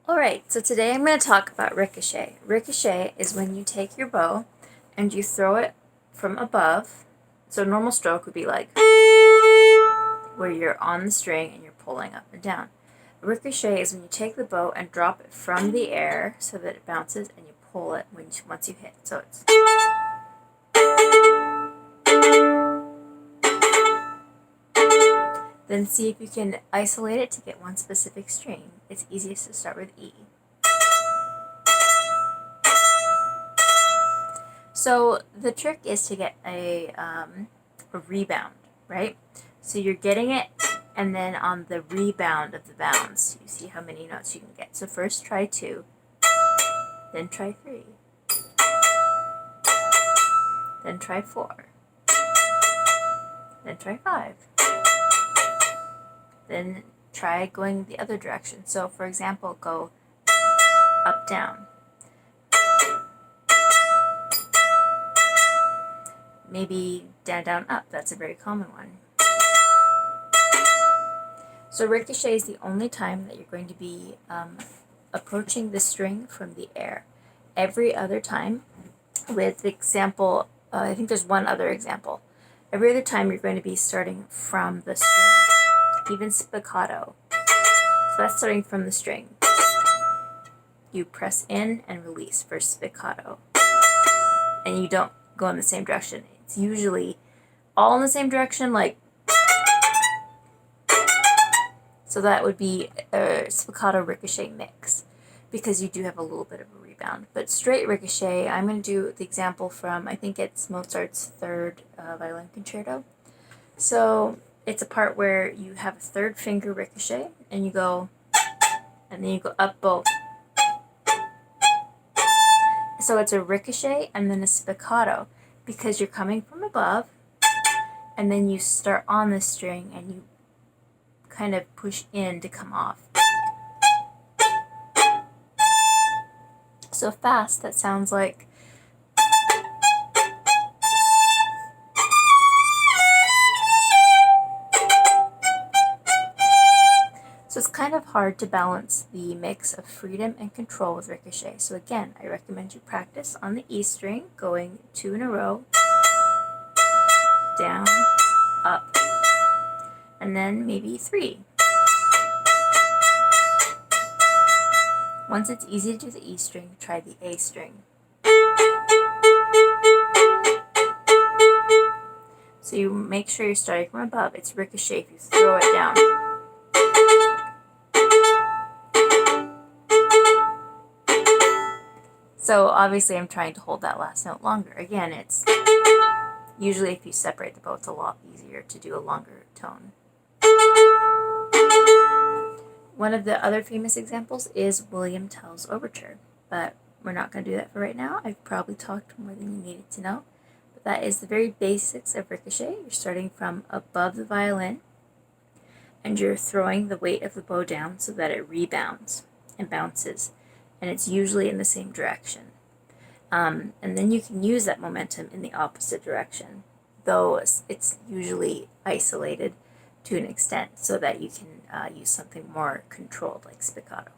Alright, so today I'm going to talk about ricochet. Ricochet is when you take your bow and you throw it from above. So a normal stroke would be like where you're on the string and you're pulling up and down. Ricochet is when you take the bow and drop it from the air so that it bounces and you pull it once you hit. So it's then see if you can isolate it to get one specific string. It's easiest to start with E. So the trick is to get a rebound, right? So you're getting it, and then on the rebound of the bounds, you see how many notes you can get. So first try 2, then try 3, then try 4, then try 5, then try going the other direction. So for example, go up, down. Maybe down, down, up. That's a very common one. So ricochet is the only time that you're going to be approaching the string from the air. Every other time, with example, I think there's one other example. Every other time you're going to be starting from the string. Even spiccato. So that's starting from the string. You press in and release for spiccato. And you don't go in the same direction. It's usually all in the same direction, like, so that would be a spiccato ricochet mix, because you do have a little bit of a rebound. But straight ricochet, I'm going to do the example from, I think it's Mozart's third violin concerto. So it's a part where you have a third finger ricochet, and you go, and then you go up both. So it's a ricochet and then a spiccato, because you're coming from above, and then you start on the string and you kind of push in to come off. So fast, that sounds like so it's kind of hard to balance the mix of freedom and control with ricochet. So again, I recommend you practice on the E string, going 2 in a row, down, up, and then maybe 3. Once it's easy to do the E string, try the A string. So you make sure you're starting from above. It's ricochet if you throw it down. So obviously I'm trying to hold that last note longer. Again, it's usually if you separate the bow, it's a lot easier to do a longer tone. One of the other famous examples is William Tell's Overture, but we're not going to do that for right now. I've probably talked more than you needed to know. But that is the very basics of ricochet. You're starting from above the violin, and you're throwing the weight of the bow down so that it rebounds and bounces, and it's usually in the same direction. And then you can use that momentum in the opposite direction, though it's usually isolated to an extent so that you can use something more controlled like spiccato.